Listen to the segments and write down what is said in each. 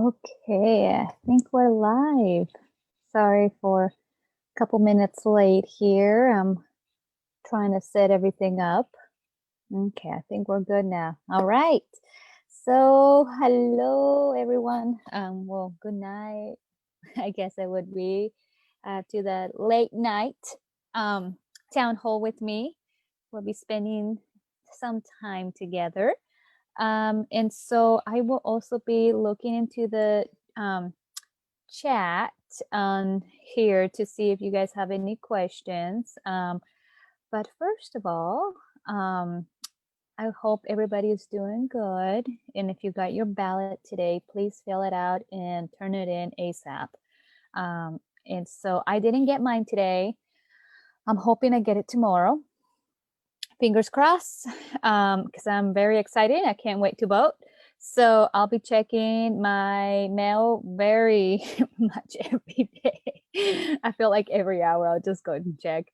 Okay, I think we're live. Sorry for a couple minutes late here. I'm trying to set everything up. Okay, I think we're good now. All right. So, hello everyone. Well, good night. I guess it would be to the late night town hall with me. We'll be spending some time together. And so I will also be looking into the chat on here to see if you guys have any questions. But first of all, I hope everybody is doing good. And if you got your ballot today, please fill it out and turn it in ASAP. And so I didn't get mine today. I'm hoping I get it tomorrow. Fingers crossed, because I'm very excited. I can't wait to vote. So I'll be checking my mail very much every day. I feel like every hour I'll just go and check.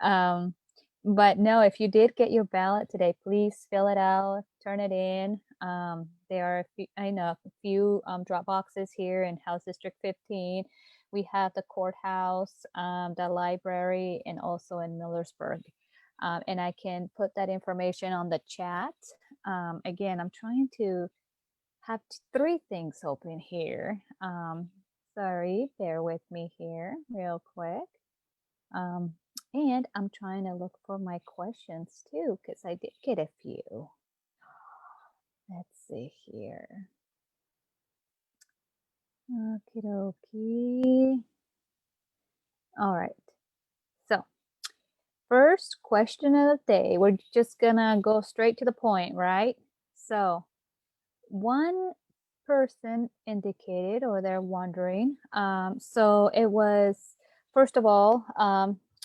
But no, if you did get your ballot today, please fill it out, turn it in. There are a few drop boxes here in House District 15. We have the courthouse, the library, and also in Millersburg. And I can put that information on the chat. Again, I'm trying to have three things open here. Sorry, bear with me here real quick. And I'm trying to look for my questions too, because I did get a few. Let's see here. Okie dokie. All right. So, first question of the day. We're just gonna go straight to the point, right? So, one person indicated, or they're wondering. So it was, first of all,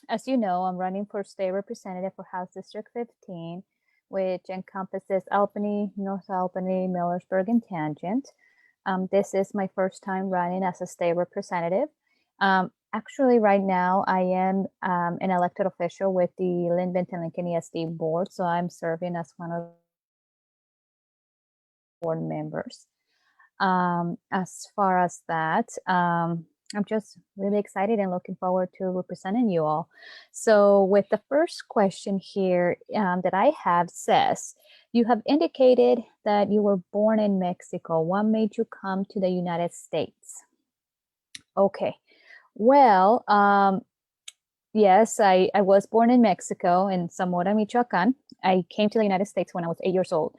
as you know, I'm running for state representative for House District 15, which encompasses Albany, North Albany, Millersburg, and Tangent. This is my first time running as a state representative. Actually, right now, I am an elected official with the Lynn Benton Lincoln ESD board, so I'm serving as one of the board members. As far as that, I'm just really excited and looking forward to representing you all. So with the first question here that I have says, you have indicated that you were born in Mexico. What made you come to the United States? Okay, well, yes, I was born in Mexico in Zamora, Michoacan. I came to the United States when I was 8 years old.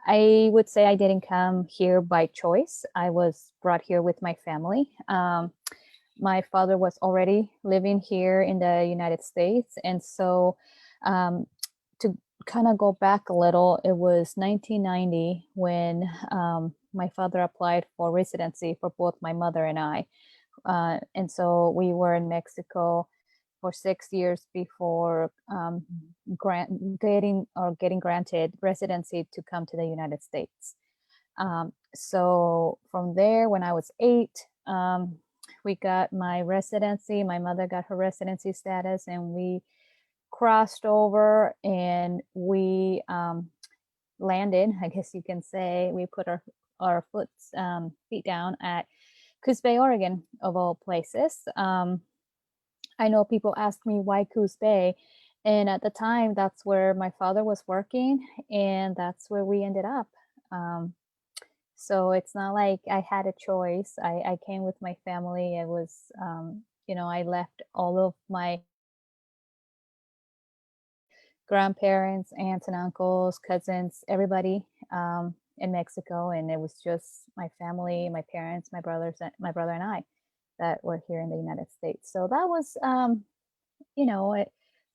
I would say I didn't come here by choice. I was brought here with my family. My father was already living here in the United States. And so to kind of go back a little, it was 1990 when my father applied for residency for both my mother and I. And so we were in Mexico for 6 years before getting granted residency to come to the United States. So from there, when I was 8, we got my residency. My mother got her residency status, and we crossed over and we landed, I guess you can say. We put our feet down at Coos Bay, Oregon, of all places. I know people ask me why Coos Bay, and at the time that's where my father was working, and that's where we ended up. So it's not like I had a choice. I came with my family. It was, I left all of my grandparents, aunts and uncles, cousins, everybody in Mexico, and it was just my family, my parents, my brother and I that were here in the United States. So that was,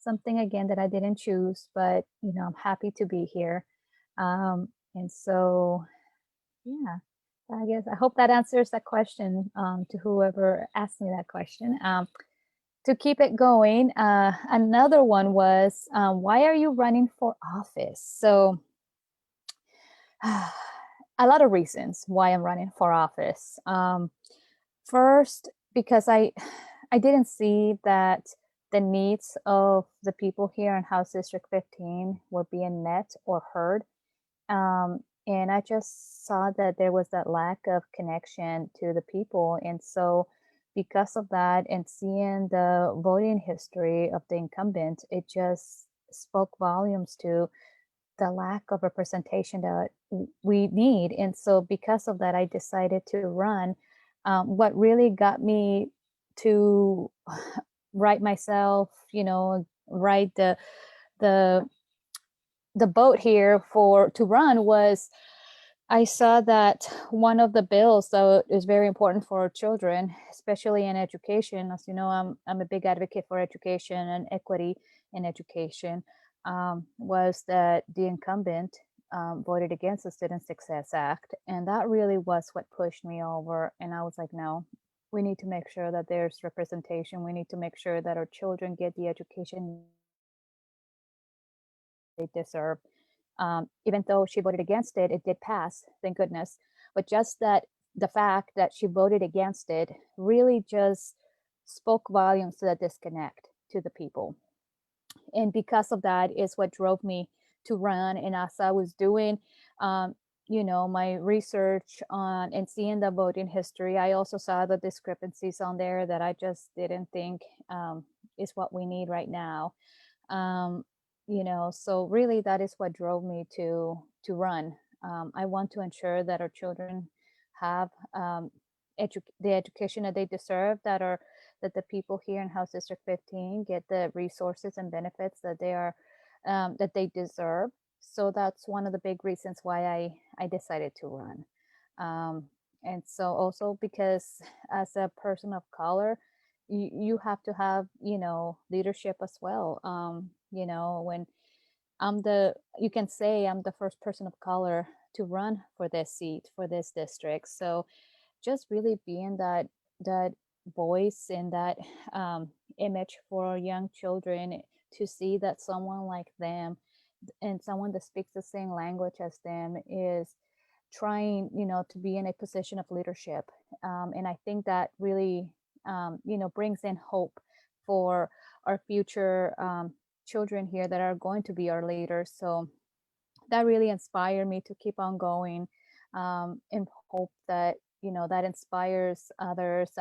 something again that I didn't choose, but I'm happy to be here. And so, yeah, I hope that answers that question to whoever asked me that question. To keep it going, another one was, why are you running for office? So a lot of reasons why I'm running for office. First, because I didn't see that the needs of the people here in House District 15 were being met or heard. And I just saw that there was that lack of connection to the people. And so because of that, and seeing the voting history of the incumbent, it just spoke volumes to the lack of representation that we need. And so because of that, I decided to run. What really got me to write myself, write the the boat here for to run was I saw that one of the bills that is very important for children, especially in education. As you know, I'm a big advocate for education and equity in education. Was that the incumbent voted against the Student Success Act, and that really was what pushed me over. And I was like, no, we need to make sure that there's representation. We need to make sure that our children get the education they deserve. Even though she voted against it, it did pass, thank goodness. But just that the fact that she voted against it really just spoke volumes to the disconnect to the people. And because of that is what drove me to run. And as I was doing, my research on and seeing the voting history, I also saw the discrepancies on there that I just didn't think is what we need right now. um, so really that is what drove me to run. I want to ensure that our children have the education that they deserve, that the people here in House District 15 get the resources and benefits that that they deserve. So that's one of the big reasons why I decided to run. um, and so also because as a person of color, you have to have leadership as well. When you can say I'm the first person of color to run for this seat, for this district. So just really being that voice and that image for young children, to see that someone like them and someone that speaks the same language as them is trying to be in a position of leadership. And I think that really brings in hope for our future children here that are going to be our leaders. So that really inspired me to keep on going, and hope that that inspires others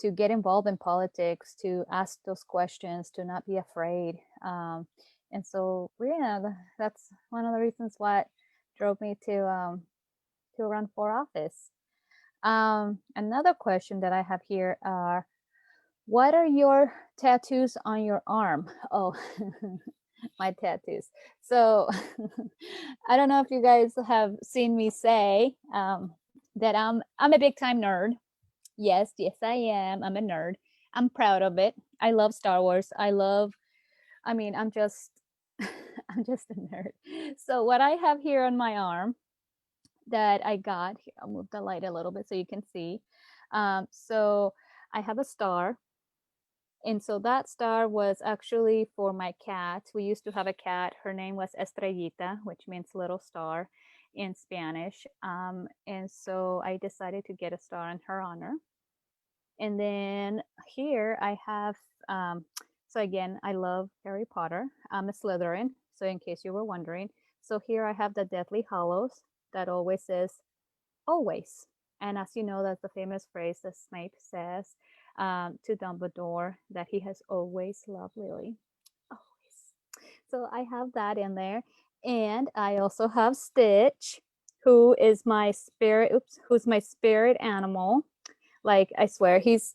to get involved in politics, to ask those questions, to not be afraid. And so yeah, that's one of the reasons what drove me to run for office. Another question that I have here are, what are your tattoos on your arm? Oh, my tattoos. So I don't know if you guys have seen me say that I'm a big time nerd. Yes, yes, I am. I'm a nerd. I'm proud of it. I love Star Wars. I'm just I'm just a nerd. So what I have here on my arm that I got, here, I'll move the light a little bit so you can see. So I have a star. And so that star was actually for my cat. We used to have a cat. Her name was Estrellita, which means little star in Spanish. And so I decided to get a star in her honor. And then here I have, so again, I love Harry Potter. I'm a Slytherin, so in case you were wondering. So here I have the Deathly Hallows that always says, always. And as you know, that's the famous phrase that Snape says to Dumbledore, that he has always loved Lily. Always. So I have that in there. And I also have Stitch, who is my who's my spirit animal. Like, I swear, he's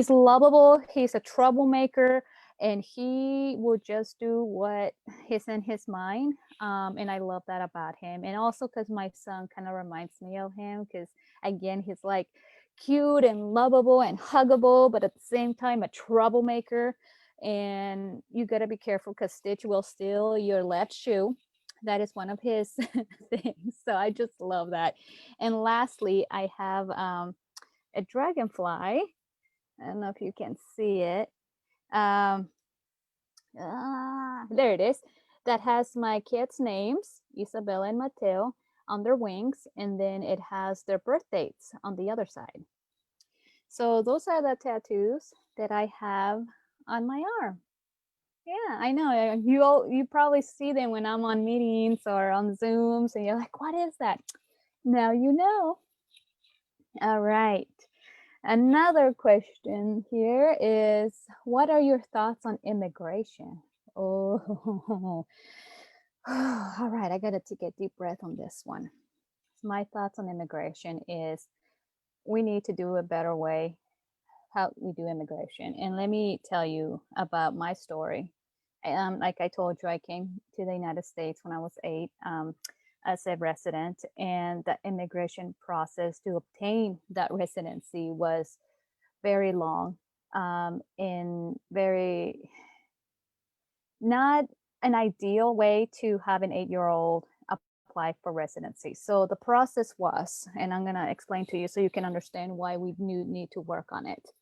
lovable, he's a troublemaker, and he will just do what is in his mind. And I love that about him. And also because my son kind of reminds me of him, because again, he's like cute and lovable and huggable, but at the same time a troublemaker. And you got to be careful because Stitch will steal your left shoe. That is one of his things. So I just love that. And lastly, I have a dragonfly. I don't know if you can see it. There it is. That has my kids' names, Isabella and Mateo, on their wings, and then it has their birth dates on the other side. So those are the tattoos that I have on my arm. Yeah, I know. You probably see them when I'm on meetings or on Zooms, and you're like, "What is that?" Now you know. All right. Another question here is, what are your thoughts on immigration? Oh, all right. I gotta take a deep breath on this one. My thoughts on immigration is we need to do a better way how we do immigration. And let me tell you about my story. Like I told you, I came to the United States when I was 8 as a resident, and the immigration process to obtain that residency was very long, in very not an ideal way to have an 8-year-old apply for residency. So the process was, and I'm going to explain to you so you can understand why we need to work on it.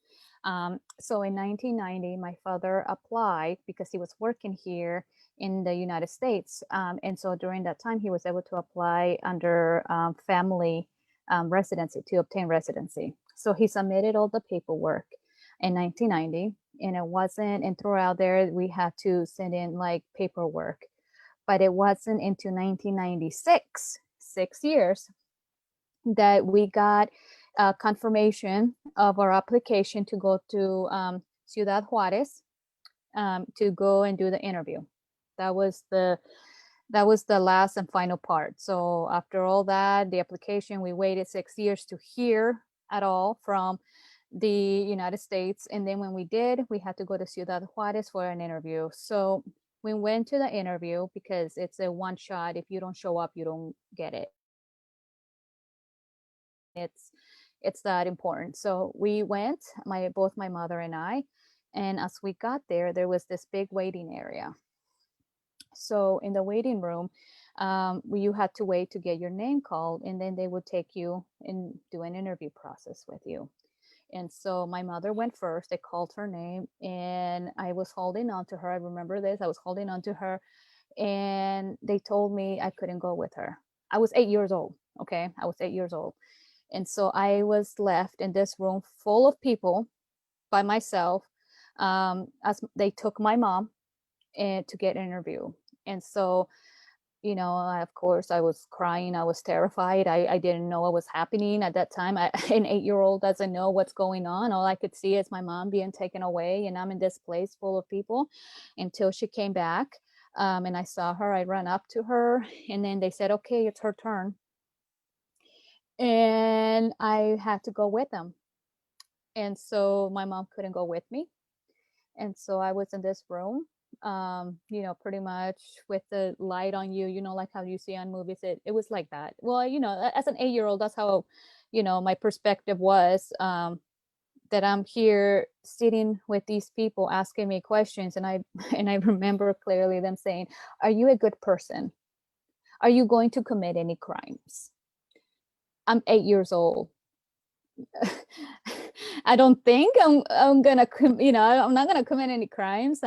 So in 1990, my father applied because he was working here in the United States. And so during that time, he was able to apply under family residency to obtain residency. So he submitted all the paperwork in 1990, and it wasn't, and throughout there, we had to send in like paperwork, but it wasn't into 1996, 6 years, that we got confirmation of our application to go to Ciudad Juarez, to go and do the interview. That was the last and final part. So after all that, the application, we waited 6 years to hear at all from the United States. And then when we did, we had to go to Ciudad Juarez for an interview. So we went to the interview because it's a one shot. If you don't show up, you don't get it. It's that important. So we went, both my mother and I, and as we got there, there was this big waiting area. So in the waiting room, you had to wait to get your name called, and then they would take you and do an interview process with you. And so my mother went first. They called her name, and I was holding on to her. I remember this. I was holding on to her, and they told me I couldn't go with her. I was 8 years old. Okay, I was 8 years old. And so I was left in this room full of people by myself, as they took my mom and to get an interview. And so, of course, I was crying. I was terrified. I didn't know what was happening at that time. An 8-year-old doesn't know what's going on. All I could see is my mom being taken away, and I'm in this place full of people until she came back. And I saw her. I ran up to her, and then they said, "Okay, it's her turn." And I had to go with them. And so my mom couldn't go with me. And so I was in this room, pretty much with the light on you, like how you see on movies. It was like that. Well, as an 8-year-old, that's how, my perspective was, that I'm here sitting with these people asking me questions. And I and I remember clearly them saying, "Are you a good person? Are you going to commit any crimes?" I'm 8 years old. I don't think I'm gonna I'm not gonna commit any crimes.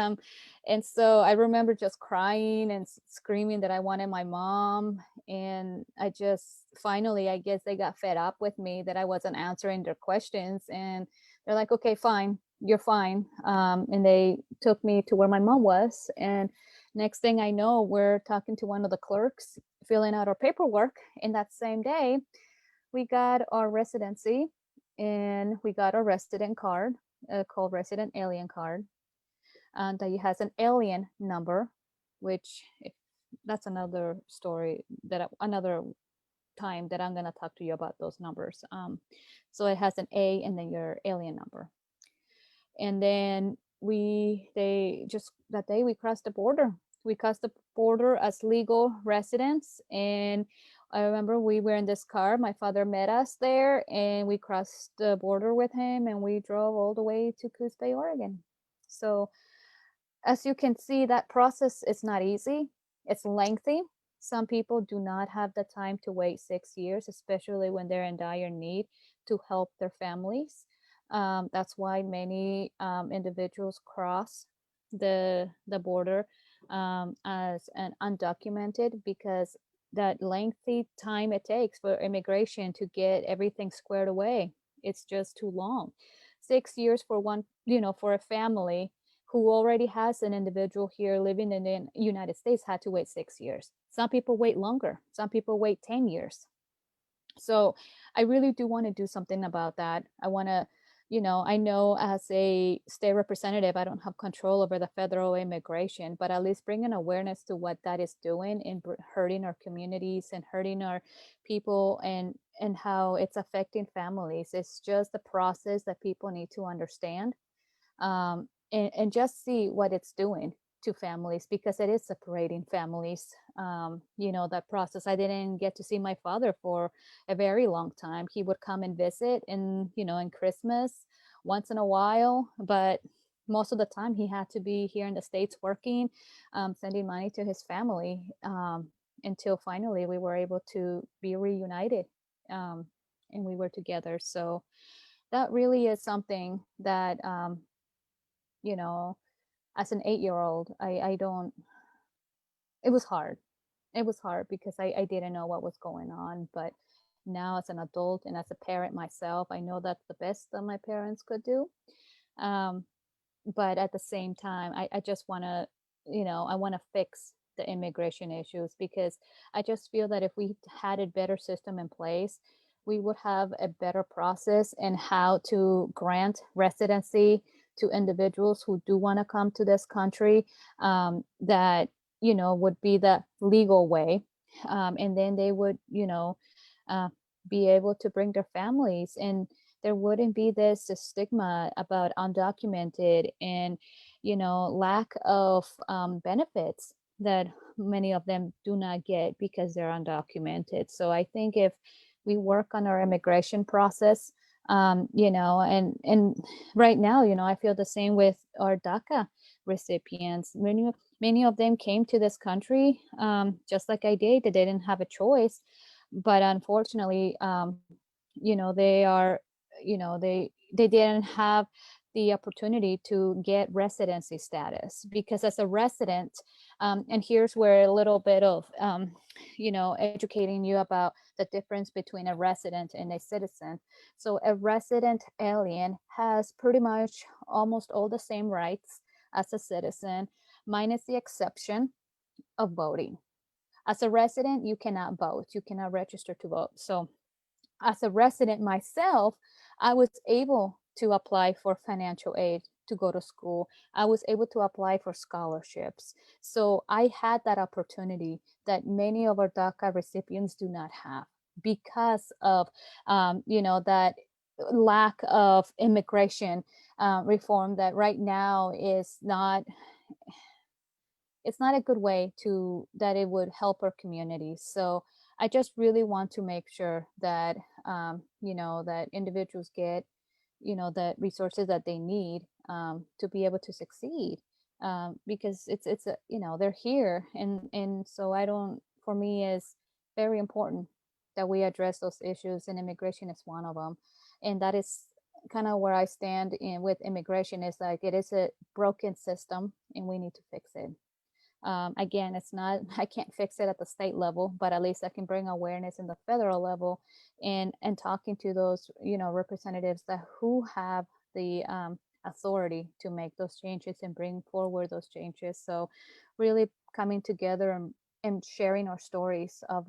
And so I remember just crying and screaming that I wanted my mom. And I just finally, I guess they got fed up with me that I wasn't answering their questions, and they're like, "Okay, fine, you're fine." And they took me to where my mom was, and next thing I know, we're talking to one of the clerks, filling out our paperwork. And that same day, we got our residency, and we got a resident card, called resident alien card, and that has an alien number, which that's another story another time that I'm going to talk to you about those numbers. So it has an A and then your alien number. And then they just that day we crossed the border. We crossed the border as legal residents. And I remember we were in this car. My father met us there, and we crossed the border with him, and we drove all the way to Coos Bay, Oregon. So as you can see, that process is not easy. It's lengthy. Some people do not have the time to wait 6 years, especially when they're in dire need, to help their families. That's why many individuals cross the border as an undocumented, because that lengthy time it takes for immigration to get everything squared away, it's just too long. 6 years for one, for a family who already has an individual here living in the United States had to wait 6 years. Some people wait longer. Some people wait 10 years. So I really do want to do something about that. I want to, I know as a state representative, I don't have control over the federal immigration, but at least bring an awareness to what that is doing and hurting our communities and hurting our people, and how it's affecting families. It's just a process that people need to understand, and just see what it's doing to families, because it is separating families. That process. I didn't get to see my father for a very long time. He would come and visit in Christmas once in a while, but most of the time he had to be here in the States working, sending money to his family, until finally we were able to be reunited, and we were together. So that really is something that, you know, as an 8-year old, I don't, it was hard. It was hard because I didn't know what was going on. But now, as an adult and as a parent myself, I know that's the best that my parents could do. Um, but at the same time, I just want to, I want to fix the immigration issues, because I just feel that if we had a better system in place, we would have a better process in how to grant residency to individuals who do want to come to this country, that would be the legal way, and then they would uh, be able to bring their families, and there wouldn't be this stigma about undocumented and lack of benefits that many of them do not get because they're undocumented. So I think if we work on our immigration process, and right now, I feel the same with our DACA recipients. Many of them came to this country, just like I did. They didn't have a choice, but unfortunately, they are, they didn't have the opportunity to get residency status, because as a resident, and here's where a little bit of educating you about the difference between a resident and a citizen. So a resident alien has pretty much almost all the same rights as a citizen, minus the exception of voting. As a resident, you cannot vote, you cannot register to vote. So as a resident myself, I was able to apply for financial aid to go to school. I was able to apply for scholarships. So I had that opportunity that many of our DACA recipients do not have, because of that lack of immigration reform that right now is not, it's not a good way to, that it would help our communities. So I just really want to make sure that that individuals get the resources that they need, to be able to succeed, because it's a, they're here, and so I don't, for me is very important that we address those issues, and immigration is one of them. And that is kind of where I stand in with immigration, is like it is a broken system and we need to fix it. Again, it's not, I can't fix it at the state level, but at least I can bring awareness in the federal level, and talking to those representatives that who have the authority to make those changes and bring forward those changes. So really coming together, and sharing our stories of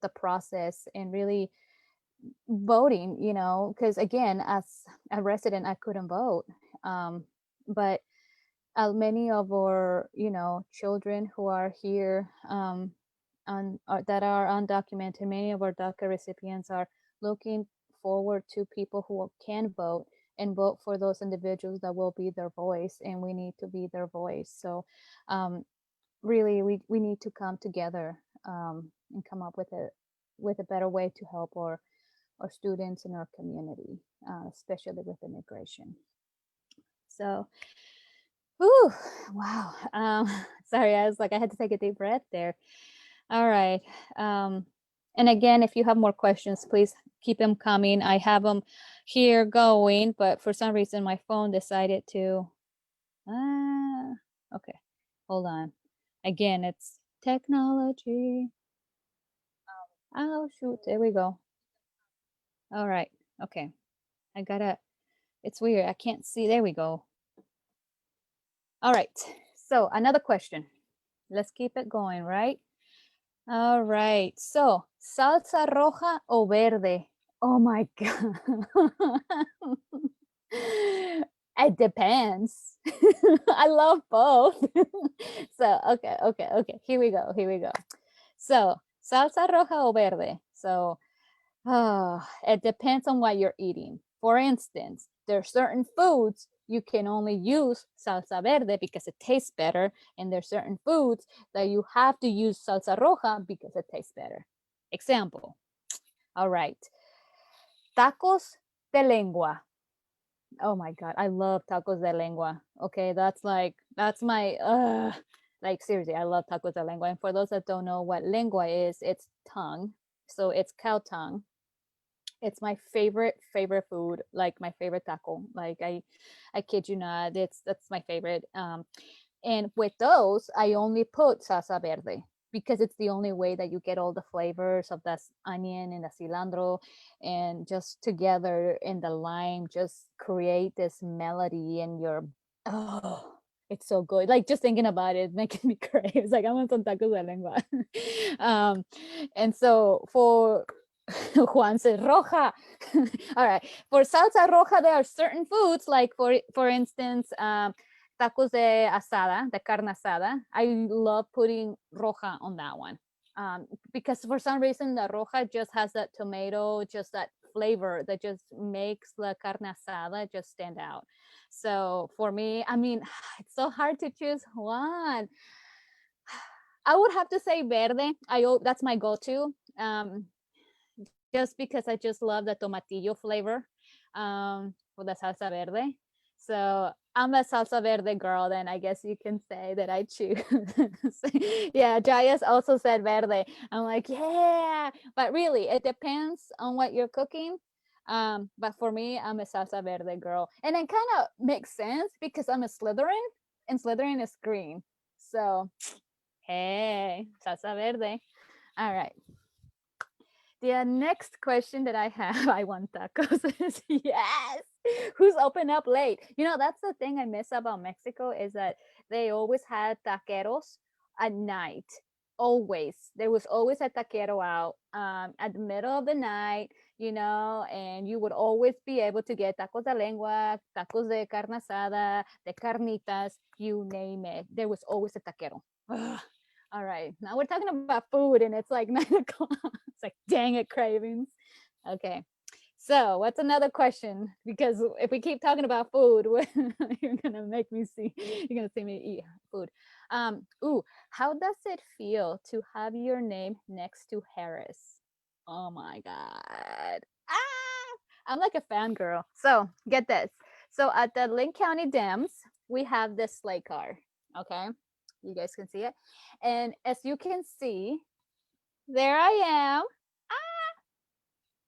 the process, and really voting, because again, as a resident, I couldn't vote, but many of our children who are here, that are undocumented, many of our DACA recipients are looking forward to people who can vote, and vote for those individuals that will be their voice, and we need to be their voice. So really, we need to come together, and come up with a better way to help our students in our community, especially with immigration. So whew, wow. Sorry, I was like, I had to take a deep breath there. All right. And again, if you have more questions, please keep them coming. I have them here going, but for some reason my phone decided to, okay, hold on. Again, it's technology. Oh, shoot, there we go. All right, okay. I gotta, it's weird. I can't see, there we go. All right. So another question. Let's keep it going, right? All right. So salsa roja o verde? Oh my God. It depends. I love both. So, okay. Here we go. So, salsa roja o verde? So, it depends on what you're eating. For instance, there are certain foods you can only use salsa verde because it tastes better, and there's certain foods that you have to use salsa roja because it tastes better. Example. All right. Tacos de lengua. Oh my God, I love tacos de lengua. Okay, that's my like seriously, I love tacos de lengua. And for those that don't know what lengua is, it's tongue. So it's cow tongue. It's my favorite food, like my favorite taco. Like I kid you not, that's my favorite. And with those, I only put salsa verde because it's the only way that you get all the flavors of that onion and the cilantro, and just together in the lime just create this melody in your, oh, it's so good. Like just thinking about it making me crave. It's like I want some tacos de lengua. um, and so for Juan says roja. All right. For salsa roja, there are certain foods, like for instance, tacos de asada, de carne asada. I love putting roja on that one. Because for some reason the roja just has that tomato, just that flavor that just makes the carne asada just stand out. So for me, I mean, it's so hard to choose one. I would have to say verde. That's my go-to. Just because I just love the tomatillo flavor for the salsa verde. So I'm a salsa verde girl, then I guess you can say that I choose. Yeah, Jayas also said verde. I'm like, yeah, but really, it depends on what you're cooking. But for me, I'm a salsa verde girl. And it kind of makes sense because I'm a Slytherin, and Slytherin is green. So, hey, salsa verde. All right. The next question that I have, I want tacos. Yes. Who's open up late? You know, that's the thing I miss about Mexico is that they always had taqueros at night. Always. There was always a taquero out at the middle of the night, and you would always be able to get tacos de lengua, tacos de carne asada, de carnitas, you name it. There was always a taquero. Ugh. All right. Now we're talking about food and it's like 9 o'clock. It's like, dang it, cravings. Okay. So what's another question? Because if we keep talking about food, you're gonna see me eat food. How does it feel to have your name next to Harris? Oh my God. I'm like a fangirl. So get this. So at the Linn County Dams, we have this sleigh car. Okay. You guys can see it. And as you can see, there I am.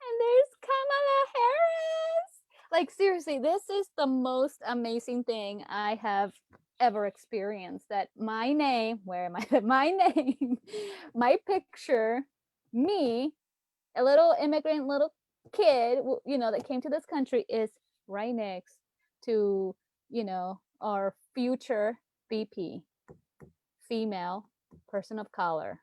And there's Kamala Harris. Like seriously, this is the most amazing thing I have ever experienced. That my name, where am I? My name, my picture, me, a little immigrant little kid, that came to this country is right next to, our future VP, female person of color.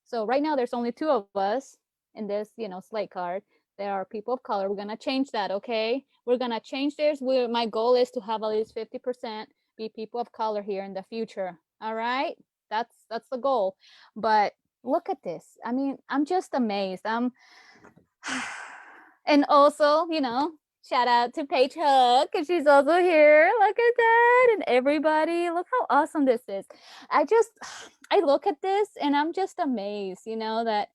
So right now there's only 2 of us in this, slate card. There are people of color. We're gonna change that, okay? We're gonna change this. My goal is to have at least 50% be people of color here in the future. All right, that's the goal. But look at this. I mean, I'm just amazed. And also, shout out to Paige Hook, because she's also here. Look at that. And everybody, look how awesome this is. I look at this and I'm just amazed, that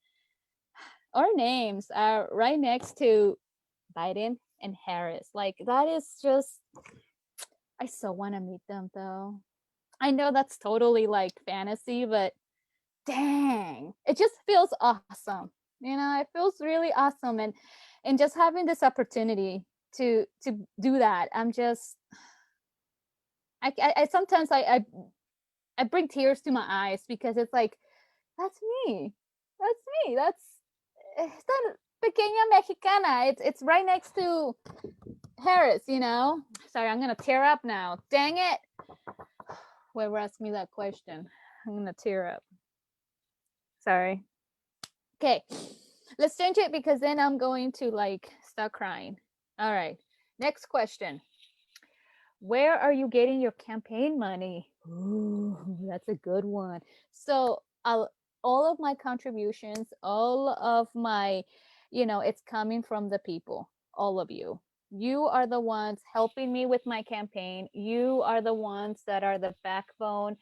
our names are right next to Biden and Harris. Like, that is just, I so want to meet them though. I know that's totally like fantasy, but dang, it just feels awesome. It feels really awesome. And just having this opportunity to do that, I'm just, I sometimes I bring tears to my eyes because it's like, that's me. That's esta pequeña mexicana. It's right next to Harris, Sorry, I'm gonna tear up now. Dang it. Whoever asked me that question, I'm gonna tear up. Sorry. Okay, let's change it because then I'm going to like start crying. All right, next question. Where are you getting your campaign money? Ooh, that's a good one. So all of my contributions, all of my, it's coming from the people, all of you. You are the ones helping me with my campaign. You are the ones that are the backbone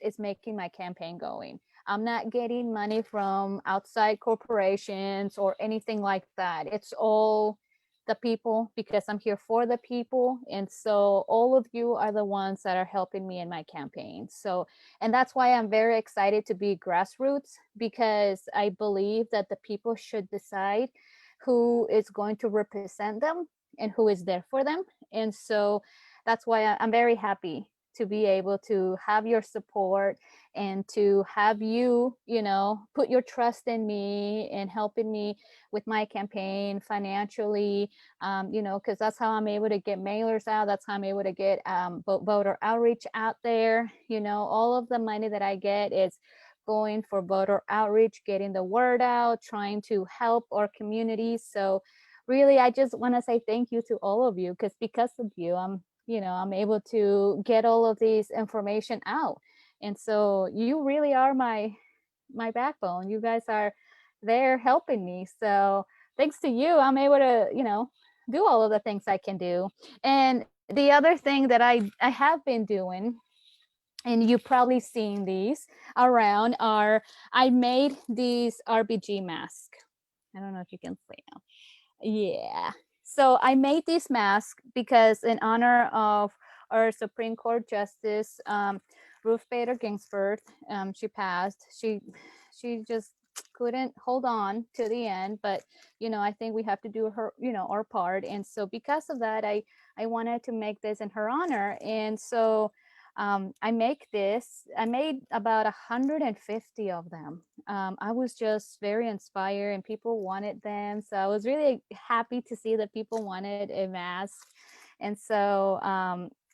is making my campaign going. I'm not getting money from outside corporations or anything like that. It's all the people because I'm here for the people. And so all of you are the ones that are helping me in my campaign. So, and that's why I'm very excited to be grassroots because I believe that the people should decide who is going to represent them and who is there for them. And so that's why I'm very happy to be able to have your support and to have you, put your trust in me and helping me with my campaign financially, because that's how I'm able to get mailers out. That's how I'm able to get voter outreach out there. All of the money that I get is going for voter outreach, getting the word out, trying to help our communities. So really, I just want to say thank you to all of you because of you, I'm able to get all of these information out. And so you really are my backbone. You guys are there helping me. So thanks to you, I'm able to, do all of the things I can do. And the other thing that I have been doing, and you've probably seen these around, are I made these RBG masks. I don't know if you can see them. Yeah. So I made this mask because in honor of our Supreme Court Justice, Ruth Bader Ginsburg, she passed. She just couldn't hold on to the end, but I think we have to do our part. And so because of that, I wanted to make this in her honor. And so I made about 150 of them. I was just very inspired and people wanted them. So I was really happy to see that people wanted a mask. And so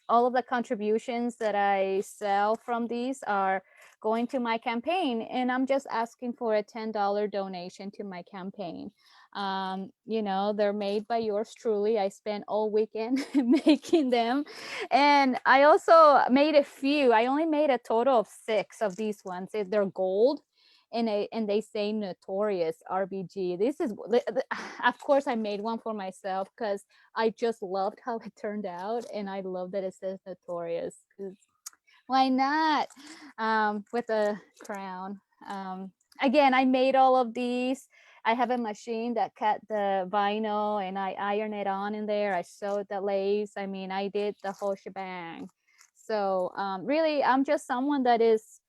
all of the contributions that I sell from these are going to my campaign. And I'm just asking for a $10 donation to my campaign. They're made by yours truly. I spent all weekend making them. And I also made a few. I only made a total of 6 of these ones. They're gold and they say notorious RBG. This is, of course, I made one for myself because I just loved how it turned out. And I love that it says notorious. Why not? With a crown. Again, I made all of these. I have a machine that cut the vinyl and I iron it on in there. I sewed the lace. I mean, I did the whole shebang. So really, I'm just someone that is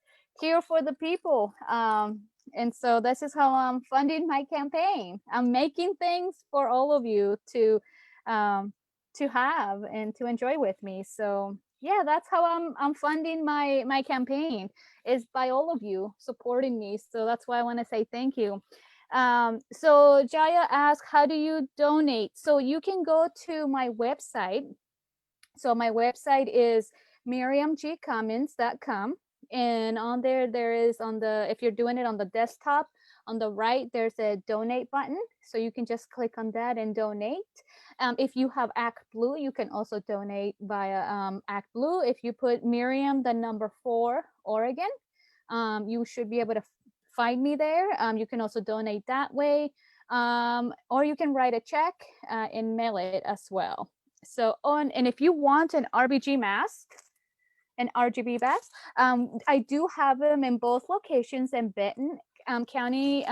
here for the people. And so this is how I'm funding my campaign. I'm making things for all of you to have and to enjoy with me. So yeah, that's how I'm funding my campaign, is by all of you supporting me. So that's why I want to say thank you. So Jaya asked, how do you donate? So you can go to my website. So my website is miriamgcommons.com. And on there is if you're doing it on the desktop, on the right, there's a donate button. So you can just click on that and donate. If you have ActBlue, you can also donate via ActBlue. If you put Miriam, the number 4, Oregon, you should be able to find me there. You can also donate that way. Or you can write a check and mail it as well. So and if you want an RBG mask, an RGB mask, I do have them in both locations in Benton County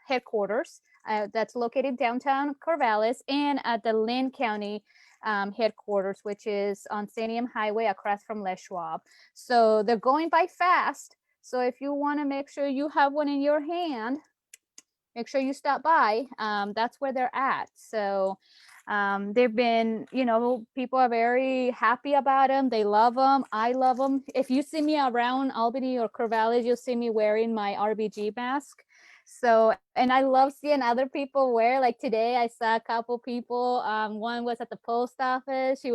headquarters. That's located downtown Corvallis, and at the Lynn County headquarters, which is on Sanium Highway across from Les Schwab. So they're going by fast. So if you want to make sure you have one in your hand, make sure you stop by. That's where they're at. So they've been, people are very happy about them. They love them. I love them. If you see me around Albany or Corvallis, you'll see me wearing my RBG mask. So, and I love seeing other people wear, like today I saw a couple people. One was at the post office. She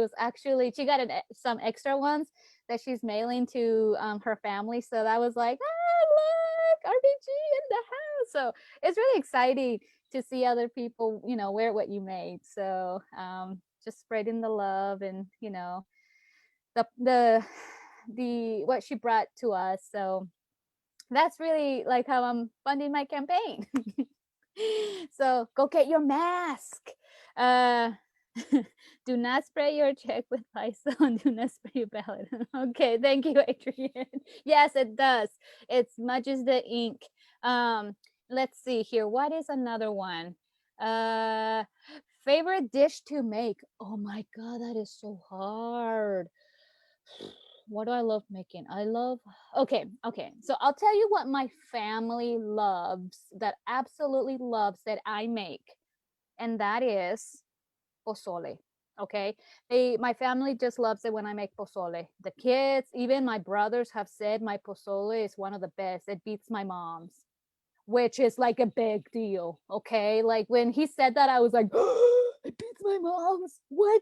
got some extra ones that she's mailing to her family. So that was like, look, RBG in the house. So it's really exciting to see other people, wear what you made. So just spreading the love and, the what she brought to us. So that's really like how I'm funding my campaign. So go get your mask. Uh, do not spray your check with Lysol and do not spray your ballot. Okay, thank you, Adrian. Yes, it does. It smudges the ink. Let's see here. What is another one? Favorite dish to make. Oh my God, that is so hard. What do I love making? Okay. So I'll tell you what my family loves, that absolutely loves, that I make. And that is pozole. Okay. My family just loves it when I make pozole. The kids, even my brothers have said my pozole is one of the best. It beats my mom's, which is like a big deal. Okay. Like when he said that, I was like, oh, it beats my mom's. What?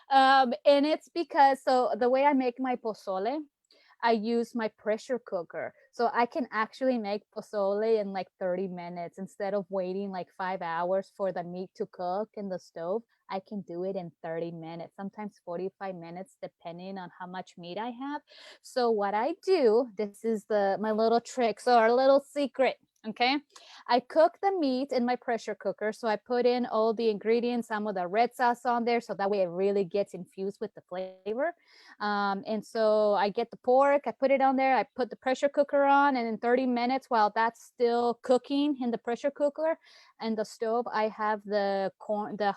And it's because, so the way I make my pozole, I use my pressure cooker. So I can actually make pozole in like 30 minutes instead of waiting like 5 hours for the meat to cook in the stove. I can do it in 30 minutes, sometimes 45 minutes, depending on how much meat I have. So what I do, this is my little trick. So our little secret. Okay. I cook the meat in my pressure cooker. So I put in all the ingredients, some of the red sauce on there. So that way it really gets infused with the flavor. And so I get the pork, I put it on there, I put the pressure cooker on, and in 30 minutes, while that's still cooking in the pressure cooker and the stove, I have the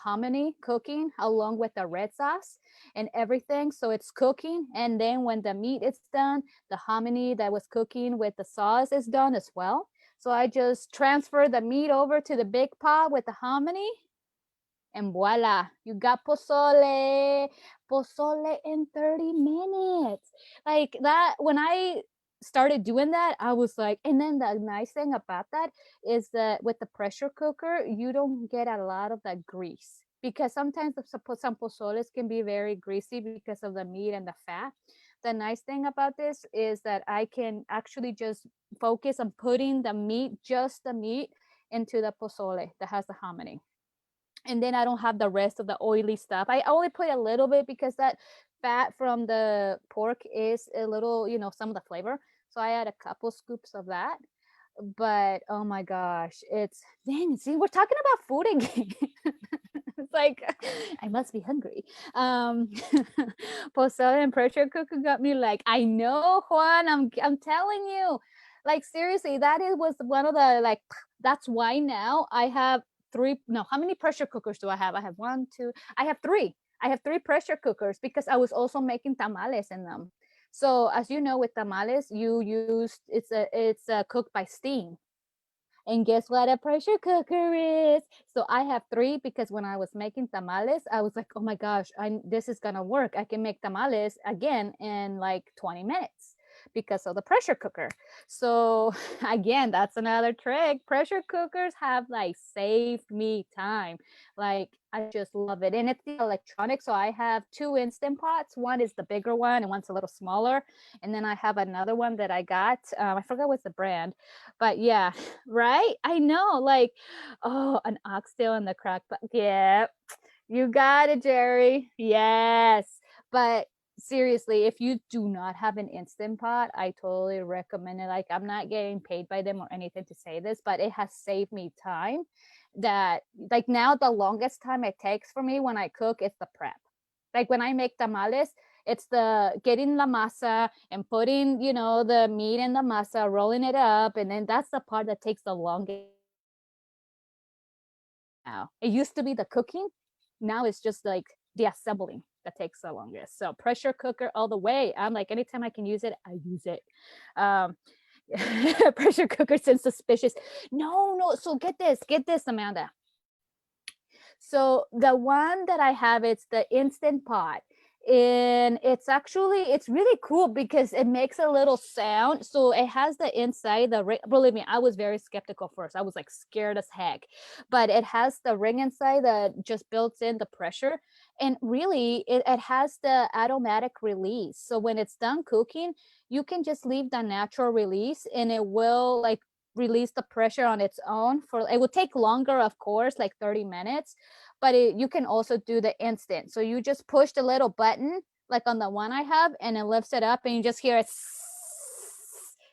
hominy cooking along with the red sauce and everything. So it's cooking. And then when the meat is done, the hominy that was cooking with the sauce is done as well. So I just transfer the meat over to the big pot with the hominy, and voila, you got pozole in 30 minutes. Like that, when I started doing that, I was like, and then the nice thing about that is that with the pressure cooker, you don't get a lot of that grease, because sometimes some pozoles can be very greasy because of the meat and the fat. The nice thing about this is that I can actually just focus on putting the meat, just the meat, into the pozole that has the hominy. And then I don't have the rest of the oily stuff. I only put a little bit because that fat from the pork is a little, some of the flavor. So I add a couple scoops of that. But oh my gosh, see, we're talking about food again. It's like I must be hungry. Pozole and pressure cooker got me like, I know, Juan, I'm telling you. Like seriously, was one of the like, that's why now I have how many pressure cookers do I have? I have I have three. I have three pressure cookers because I was also making tamales in them. So as you know, with tamales, it's cooked by steam. And guess what a pressure cooker is? So I have three because when I was making tamales, I was like, oh my gosh, this is gonna work. I can make tamales again in like 20 minutes because of the pressure cooker. So again, that's another trick. Pressure cookers have like saved me time. Like I just love it. And it's the electronic. So I have two Instant Pots. One is the bigger one and one's a little smaller. And then I have another one that I got. I forgot what's the brand, but yeah, right? I know, like, oh, an oxtail in the crock pot. Yeah, you got it, Jerry. Yes. But seriously, if you do not have an Instant Pot, I totally recommend it. Like, I'm not getting paid by them or anything to say this, but it has saved me time that, like, now the longest time it takes for me when I cook is the prep. Like when I make tamales, it's the getting la masa and putting, the meat in the masa, rolling it up. And then that's the part that takes the longest. Now it used to be the cooking. Now it's just like the assembling that takes the longest. So pressure cooker all the way. I'm like, anytime I can use it, I use it. Pressure cooker seems suspicious. No. So get this, Amanda. So the one that I have, it's the Instant Pot. and it's really cool because it makes a little sound. So it has the inside, the ring. Believe me, I was very skeptical first. I was like scared as heck, but it has the ring inside that just builds in the pressure, and really it has the automatic release. So when it's done cooking, you can just leave the natural release and it will like release the pressure on its own. For it will take longer, of course, like 30 minutes, but you can also do the instant. So you just push the little button like on the one I have, and it lifts it up and you just hear a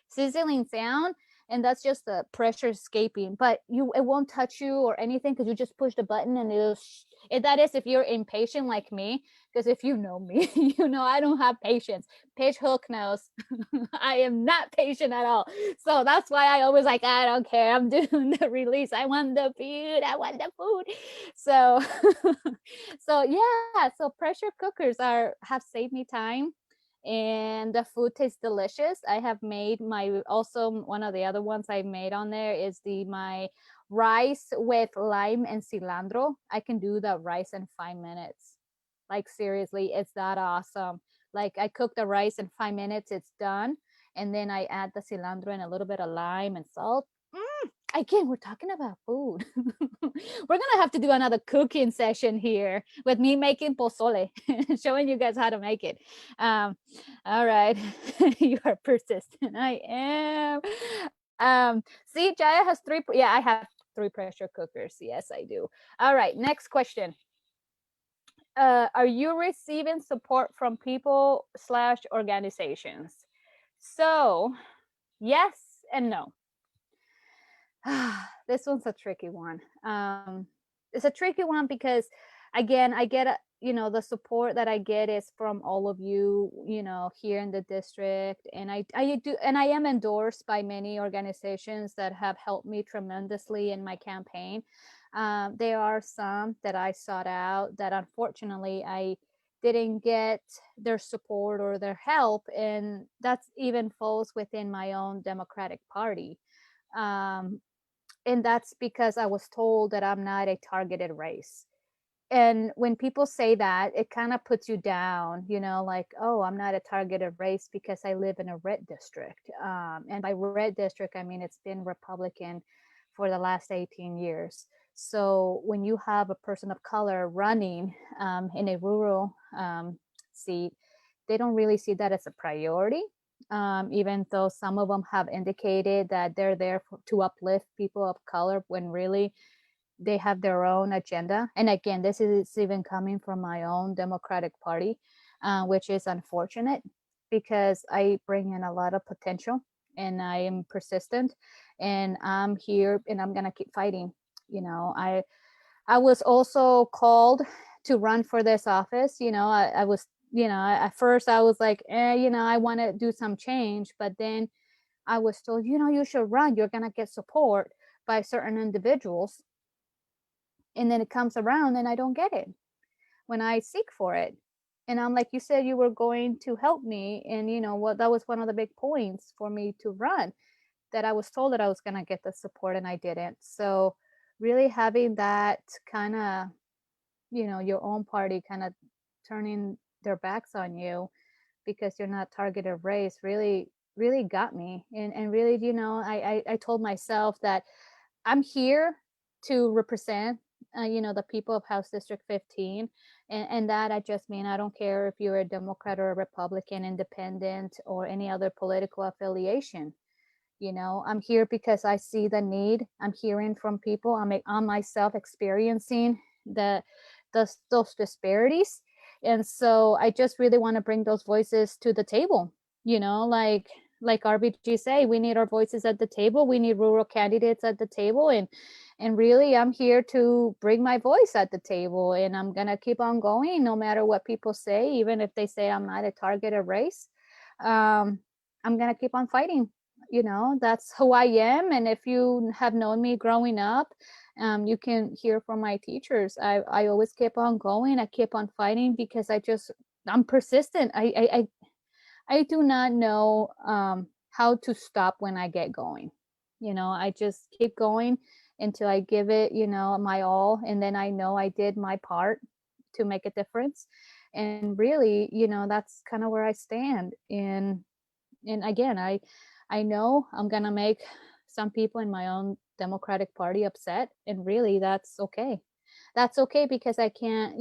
sizzling sound, and that's just the pressure escaping. But it won't touch you or anything because you just push the button, and that is if you're impatient like me, because if you know me, you know I don't have patience. Paige Hook knows I am not patient at all. So that's why I always like, I don't care, I'm doing the release, I want the food. So so yeah, so pressure cookers have saved me time, and the food tastes delicious. I have made also one of the other ones I made on there is my rice with lime and cilantro. I can do the rice in 5 minutes. Like seriously, it's that awesome. Like I cook the rice in 5 minutes, it's done. And then I add the cilantro and a little bit of lime and salt. Again, we're talking about food. We're gonna have to do another cooking session here with me making pozole, showing you guys how to make it. All right. You are persistent. I am. See, Jaya has three. Yeah, I have 3 pressure cookers. Yes, I do. All right, next question. Are you receiving support from people/organizations? So yes and no. This one's a tricky one. It's a tricky one because, again, I get the support that I get is from all of you, here in the district, and I do, and I am endorsed by many organizations that have helped me tremendously in my campaign. There are some that I sought out that unfortunately I didn't get their support or their help, and that's even falls within my own Democratic Party. Um, and that's because I was told that I'm not a targeted race. And when people say that, it kind of puts you down, like, oh, I'm not a targeted race because I live in a red district. And by red district, I mean it's been Republican for the last 18 years. So when you have a person of color running in a rural seat, they don't really see that as a priority. Even though some of them have indicated that they're there to uplift people of color, when really they have their own agenda. And again, this is even coming from my own Democratic Party, which is unfortunate because I bring in a lot of potential and I am persistent, and I'm here and I'm gonna keep fighting. I was also called to run for this office. I was, at first I was like, I want to do some change, but then I was told, you should run. You're going to get support by certain individuals. And then it comes around and I don't get it when I seek for it. And I'm like, you said you were going to help me. And that was one of the big points for me to run, that I was told that I was going to get the support and I didn't. So really having that kind of, your own party kind of turning their backs on you because you're not targeted race really, really got me. And really, I told myself that I'm here to represent, the people of House District 15. And that I just mean, I don't care if you're a Democrat or a Republican, independent, or any other political affiliation. I'm here because I see the need. I'm hearing from people. I'm myself experiencing those disparities. And so I just really want to bring those voices to the table, like RBG say, we need our voices at the table. We need rural candidates at the table. And really, I'm here to bring my voice at the table, and I'm going to keep on going no matter what people say, even if they say I'm not a targeted race. I'm going to keep on fighting. That's who I am. And if you have known me growing up, you can hear from my teachers. I always keep on going. I keep on fighting because I'm persistent. I do not know how to stop when I get going. I just keep going until I give it, my all. And then I know I did my part to make a difference. And really, that's kind of where I stand. And again, I know I'm gonna make some people in my own Democratic Party upset, and really that's okay. That's okay, because I can't,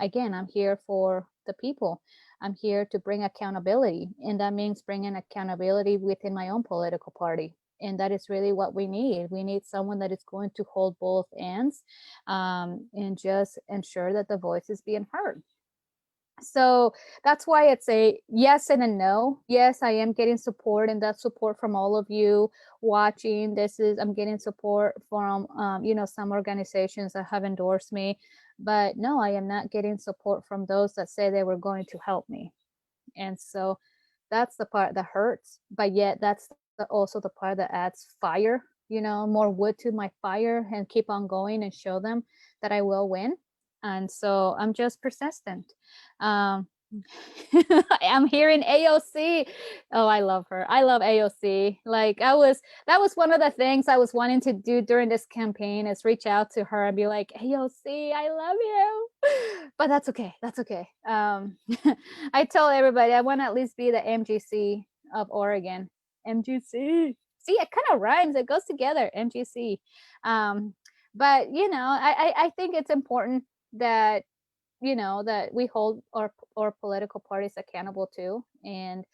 again, I'm here for the people. I'm here to bring accountability, and that means bringing accountability within my own political party. And that is really what we need. We need someone that is going to hold both ends, and just ensure that the voice is being heard. So that's why it's a yes and a no. Yes, I am getting support, and that support from all of you watching. I'm getting support from, some organizations that have endorsed me, but no, I am not getting support from those that say they were going to help me. And so that's the part that hurts, but yet that's also the part that adds fire, more wood to my fire, and keep on going and show them that I will win. And so I'm just persistent. um I'm hearing AOC. Oh, I love her. I love AOC. Like, that was one of the things I was wanting to do during this campaign, is reach out to her and be like, AOC, I love you. But that's okay. That's okay. I told everybody I want to at least be the MGC of Oregon. MGC. See, it kind of rhymes. It goes together. MGC. But I think it's important that that we hold our political parties accountable too. And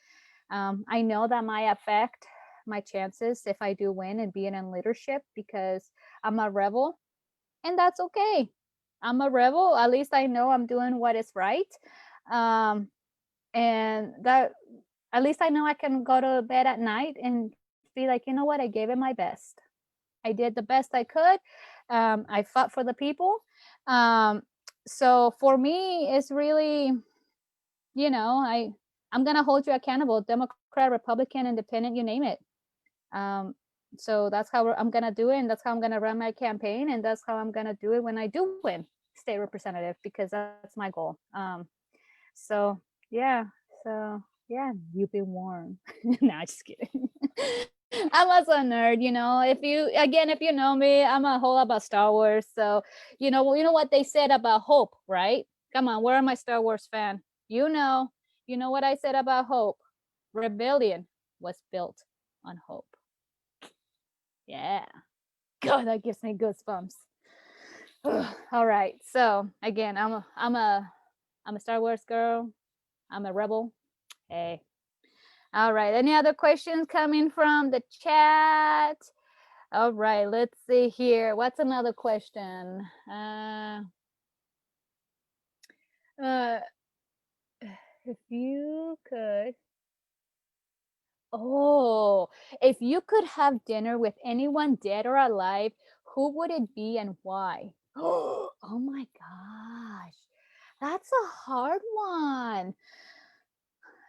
I know that might affect my chances if I do win and being in leadership, because I'm a rebel, and that's okay. I'm a rebel. At least I know I'm doing what is right. And that, at least I know I can go to bed at night and be like, you know what? I gave it my best. I did the best I could. I fought for the people. So for me, it's really, I'm gonna hold you accountable, Democrat, Republican, Independent, you name it. Um, so that's how I'm gonna do it, and that's how I'm gonna run my campaign, and that's how I'm gonna do it when I do win state representative, because that's my goal. So yeah, so yeah, you've been warned. No, just kidding. I'm also a nerd, if you know me, I'm a whole lot about Star Wars. So, you know what they said about hope, right? Come on, where are my Star Wars fan? You know what I said about hope. Rebellion was built on hope. Yeah. God, that gives me goosebumps. All right. So again, I'm a Star Wars girl. I'm a rebel. Hey. All right. Any other questions coming from the chat? All right. Let's see here. What's another question? If you could, if you could have dinner with anyone dead or alive, who would it be and why? Oh my gosh. That's a hard one.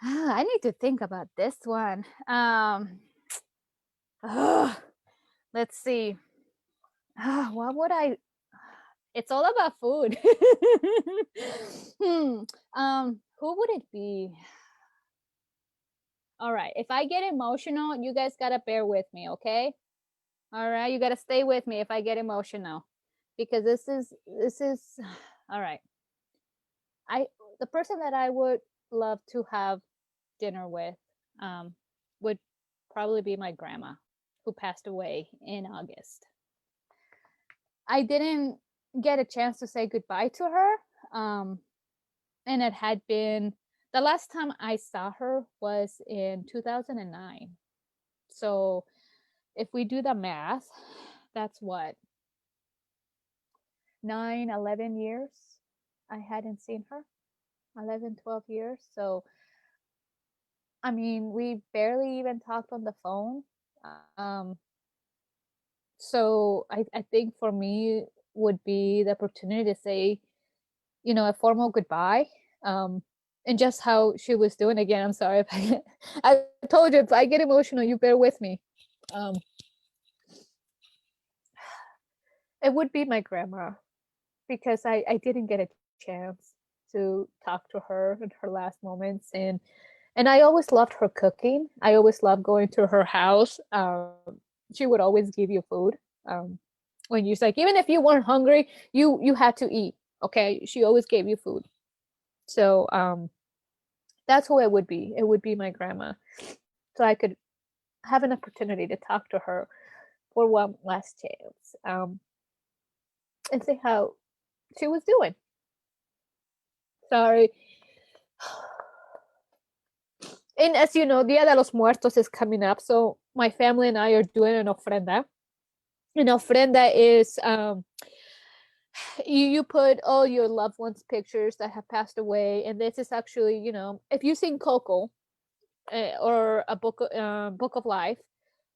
I need to think about this one. Let's see. What would I? It's all about food. Who would it be? All right. If I get emotional, you guys gotta bear with me, okay? All right. You gotta stay with me if I get emotional, because this is all right. The person that I would love to have dinner with would probably be my grandma, who passed away in August. I didn't get a chance to say goodbye to her. And it had been, the last time I saw her was in 2009. So if we do the math, that's what, 11 years I hadn't seen her. 11, 12 years. So I mean, we barely even talked on the phone. Um, so I think for me would be the opportunity to say, a formal goodbye. And just how she was doing. Again, I'm sorry if I told you, if I get emotional, you bear with me. It would be my grandma, because I didn't get a chance to talk to her in her last moments. And I always loved her cooking. I always loved going to her house. She would always give you food. When you're like, even if you weren't hungry, you had to eat. Okay, she always gave you food. So that's who it would be. It would be my grandma. So I could have an opportunity to talk to her for one last chance, and see how she was doing. Sorry. And as you know, Dia de los Muertos is coming up. So my family and I are doing an ofrenda. An ofrenda is you put all your loved ones' pictures that have passed away, and this is actually, if you've seen Coco, or a Book of Life,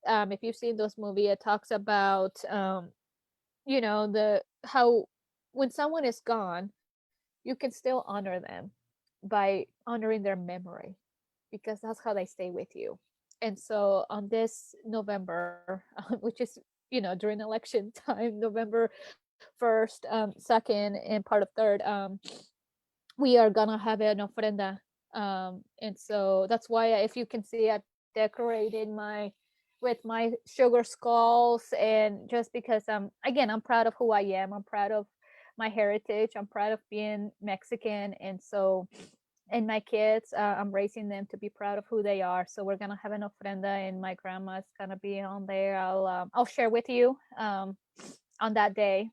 if you've seen those movies, it talks about the how when someone is gone, you can still honor them by honoring their memory, because that's how they stay with you. And so on this November, which is during election time, November 1st, 2nd, and part of 3rd, we are gonna have an ofrenda. And so that's why, if you can see, I decorated with my sugar skulls, and just because again, I'm proud of who I am. I'm proud of my heritage. I'm proud of being Mexican. And so, and my kids, I'm raising them to be proud of who they are. So we're gonna have an ofrenda, and my grandma's gonna be on there. I'll share with you on that day.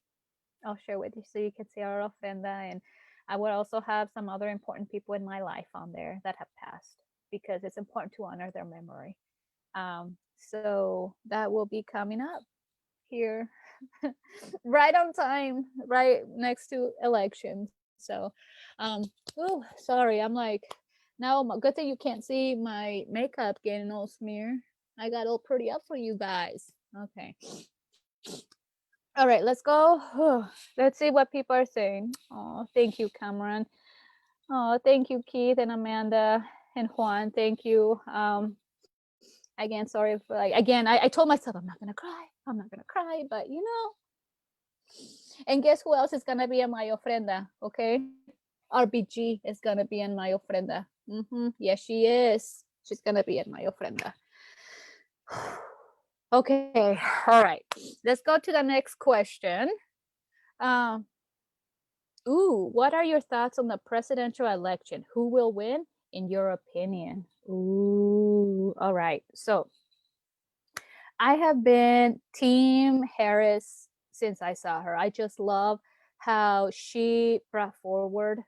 I'll share with you so you can see our ofrenda. And I will also have some other important people in my life on there that have passed, because it's important to honor their memory. So that will be coming up here right on time, right next to election. So, oh, sorry, I'm like, now, good thing you can't see my makeup getting all smeared. I got all pretty up for you guys. Okay. All right, let's go. Let's see what people are saying. Oh, thank you, Cameron. Oh, thank you, Keith and Amanda and Juan. Thank you. Again, sorry for, like, again, I told myself I'm not gonna cry. I'm not gonna cry, but And guess who else is gonna be in my ofrenda? Okay, RBG is gonna be in my ofrenda. Yes, she is. She's gonna be in my ofrenda. Okay, all right. Let's go to the next question. What are your thoughts on the presidential election? Who will win, in your opinion? All right. So I have been Team Harris since I saw her. I just love how she brought forward,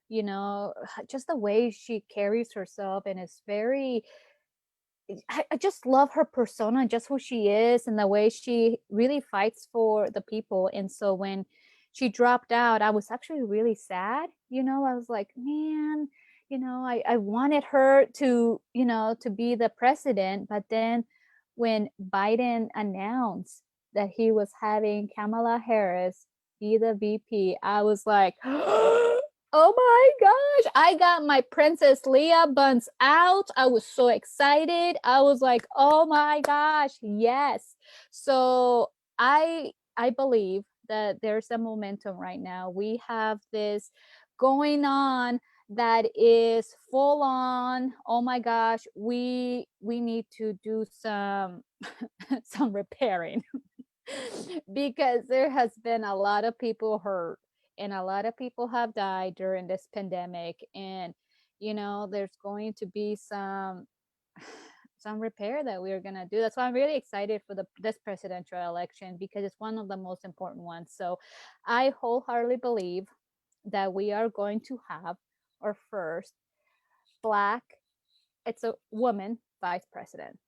just the way she carries herself, and is very, I just love her persona, just who she is, and the way she really fights for the people. And so when she dropped out, I was actually really sad. I was like, man, I wanted her to be the president. But then when Biden announced that he was having Kamala Harris be the VP, I was like, oh my gosh, I got my Princess Leia buns out. I was so excited. I was like, oh my gosh, yes. So I believe that there's a momentum right now. We have this going on that is full on. Oh my gosh, we need to do some some repairing because there has been a lot of people hurt, and a lot of people have died during this pandemic. And there's going to be some repair that we're going to do. That's why I'm really excited for this presidential election, because it's one of the most important ones. So I wholeheartedly believe that we are going to have our first Black, it's a woman, vice president.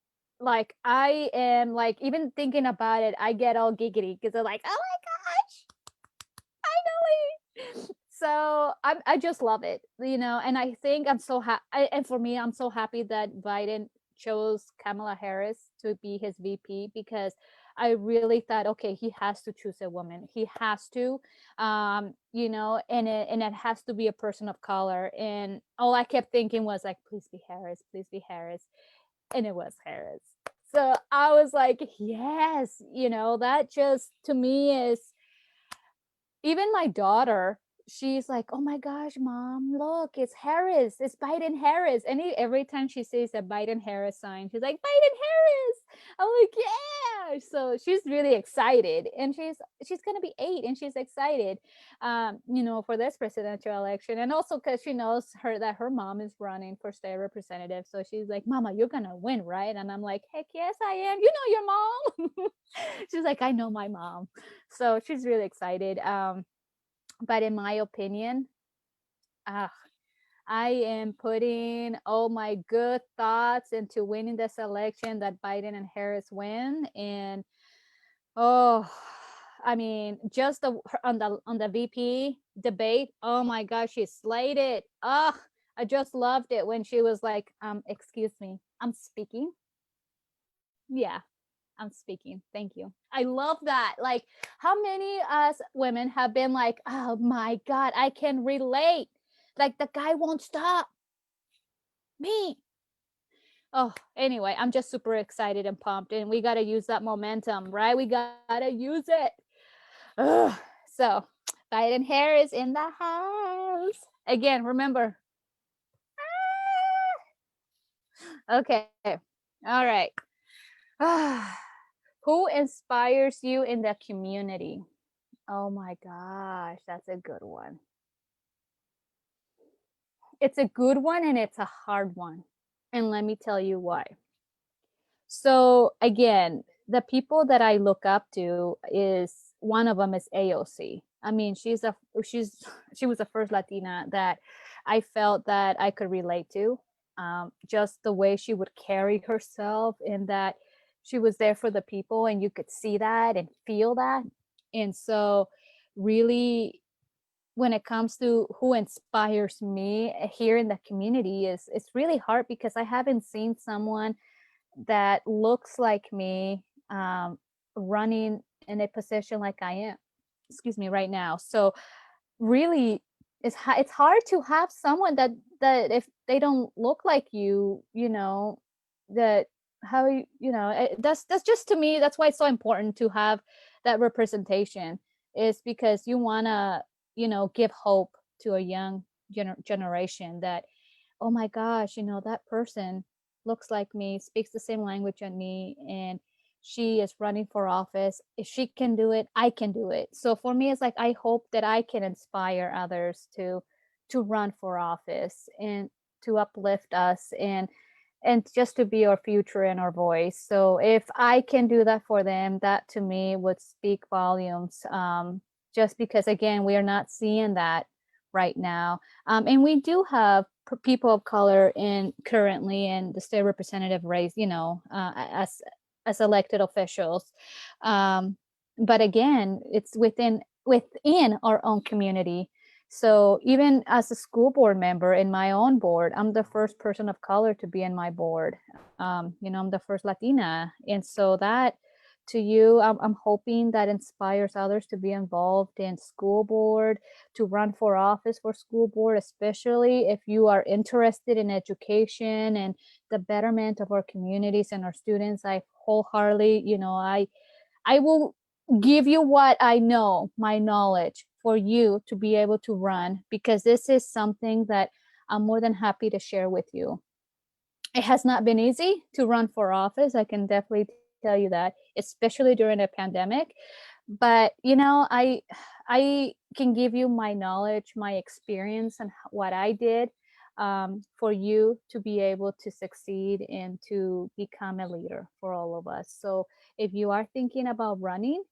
Like, I am, like, even thinking about it, I get all giggity, because they're like, oh my gosh, finally. So I just love it, and I think I'm so happy. And for me, I'm so happy that Biden chose Kamala Harris to be his VP, because I really thought, okay, he has to choose a woman. He has to, and it has to be a person of color. And all I kept thinking was like, please be Harris, please be Harris. And it was Harris. So I was like, yes, that just, to me, is, even my daughter, she's like, oh my gosh, mom, look, it's Harris, it's Biden Harris. And every time she sees a Biden Harris sign, she's like, Biden Harris. I'm like, gosh. So she's really excited, and she's gonna be 8 and she's excited, for this presidential election. And also because she knows that her mom is running for state representative. So she's like, Mama, you're gonna win, right? And I'm like, heck yes, I am. You know your mom. She's like, I know my mom. So she's really excited. But in my opinion, uh, I am putting all my good thoughts into winning this election, that Biden and Harris win. And oh, I mean, just on the VP debate. Oh my gosh, she slayed it. Oh, I just loved it when she was like, excuse me, I'm speaking. Yeah, I'm speaking. Thank you. I love that. Like, how many us women have been like, oh my God, I can relate. Like, the guy won't stop me. Oh, anyway, I'm just super excited and pumped, and we got to use that momentum, right? We got to use it. Ugh. So, Biden Harris in the house. Again, remember. Okay. All right. Who inspires you in the community? Oh my gosh, that's a good one. It's a good one and it's a hard one. And let me tell you why. So again, the people that I look up to, is one of them is AOC. I mean, she was the first Latina that I felt that I could relate to. Just the way she would carry herself, and that she was there for the people, and you could see that and feel that. And so, really, when it comes to who inspires me here in the community, is it's really hard because I haven't seen someone that looks like me, running in a position like I am, excuse me, right now. So really, it's hard to have someone that if they don't look like that how that's just, to me, that's why it's so important to have that representation, is because you want to give hope to a young generation that, oh my gosh, that person looks like me, speaks the same language as me, and she is running for office. If she can do it, I can do it. So for me, it's like, I hope that I can inspire others to run for office, and to uplift us, and just to be our future and our voice. So if I can do that for them, that to me would speak volumes. Just because, again, we are not seeing that right now. And we do have people of color currently in the state representative race, as elected officials. But again, it's within our own community. So even as a school board member in my own board, I'm the first person of color to be in my board. I'm the first Latina. And so that, to you, I'm hoping that inspires others to be involved in school board, to run for office for school board, especially if you are interested in education and the betterment of our communities and our students. I wholeheartedly, I will give you what I know, my knowledge, for you to be able to run, because this is something that I'm more than happy to share with you. It has not been easy to run for office. I can definitely tell you that, especially during a pandemic. But I can give you my knowledge, my experience, and what I did, for you to be able to succeed and to become a leader for all of us. So if you are thinking about running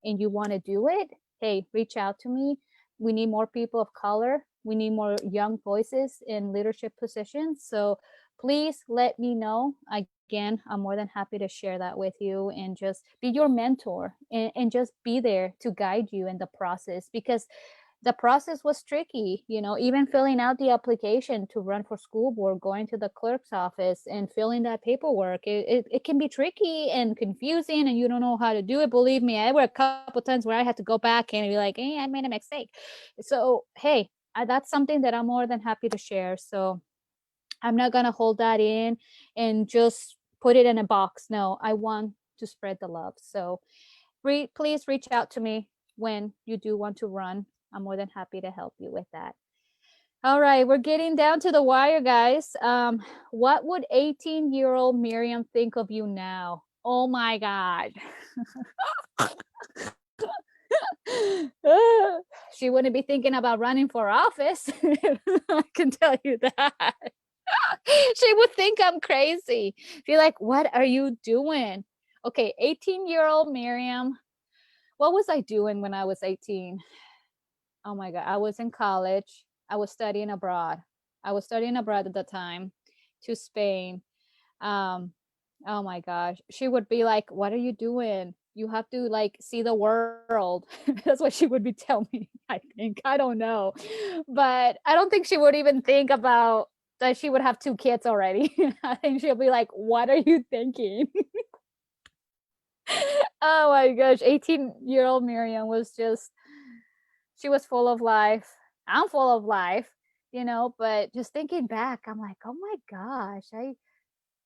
and you want to do it, hey, reach out to me. We need more people of color. We need more young voices in leadership positions. So please let me know. Again, I'm more than happy to share that with you and just be your mentor, and just be there to guide you in the process, because the process was tricky. Even filling out the application to run for school board, going to the clerk's office and filling that paperwork, it can be tricky and confusing, and you don't know how to do it. Believe me, I were a couple times where I had to go back and be like, hey, I made a mistake. So hey, that's something that I'm more than happy to share. So I'm not going to hold that in and just put it in a box. No, I want to spread the love. So please reach out to me when you do want to run. I'm more than happy to help you with that. All right, we're getting down to the wire, guys. What would 18-year-old Miriam think of you now? Oh my God. She wouldn't be thinking about running for office. I can tell you that. She would think I'm crazy. Be like, what are you doing? Okay, 18-year-old Miriam. What was I doing when I was 18? Oh my God. I was in college. I was studying abroad. I was studying abroad at the time to Spain. Um, oh my gosh. She would be like, what are you doing? You have to like see the world. That's what she would be telling me, I think. I don't know. But I don't think she would even think about that she would have 2 kids already. I think she'll be like, what are you thinking? Oh my gosh. 18-year-old Miriam was just, she was full of life. I'm full of life, but just thinking back, I'm like, oh my gosh,